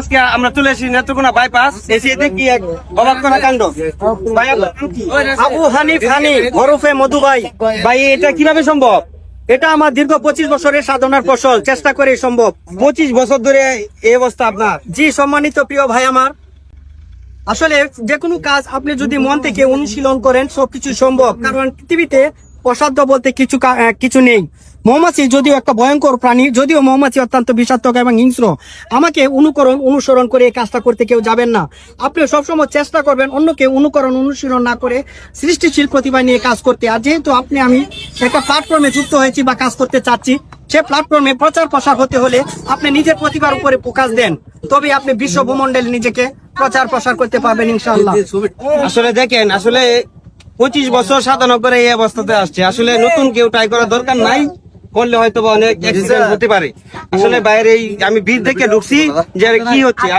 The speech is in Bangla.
আজকে আমরা চলে এসেছি নেত্রকোনা বাইপাস, এসে দেখি এক অবাক করা কাণ্ড। ভাই, আবু হানিফ হানি ওরফে মধু ভাই। ভাই, এটা কিভাবে সম্ভব? এটা আমার দীর্ঘ 25 বছরের সাধনার ফসল, চেষ্টা করে সম্ভব। 25 বছর ধরে এই অবস্থা আপনার? জি, সম্মানিত প্রিয় ভাই আমার, আসলে যে কোনো কাজ আপনি যদি মন থেকে অনুশীলন করেন সবকিছু সম্ভব। কারণ পৃথিবীতে অসাধ্য বলতে কিছু নেই। মৌমাছি যদিও একটা ভয়ঙ্কর প্রাণী, যদিও মৌমাছি অত্যন্ত বিষাক্ত এবং হিংস্র, আমাকে অনুসরণ করে এই কাজটা করতে কেউ যাবেন না। আপনি সবসময় চেষ্টা করবেন অন্যকে অনুসরণ না করে সৃষ্টিশীল প্রতিভা নিয়ে কাজ করতে। আর যেহেতু আমি একটা প্ল্যাটফর্মে যুক্ত হয়েছি বা কাজ করতে চাচ্ছি, সে প্ল্যাটফর্মে প্রচার প্রসার হতে হলে আপনি নিজের প্রতিভার উপরে ফোকাস দেন, তবে আপনি বিশ্ব ভূমণ্ডলে নিজেকে প্রচার প্রসার করতে পারবেন ইনশাআল্লাহ। আসলে দেখেন, আসলে 25 বছর সাধনা করে এই অবস্থাতে আসছে। আসলে নতুন কেউ ট্রাই করার দরকার নাই, করলে হয়তো অনেক অ্যাক্সিডেন্ট হতে পারে। আসলে বাইরে আমি ভিড় দেখে ঢুকছি যে কি হচ্ছে।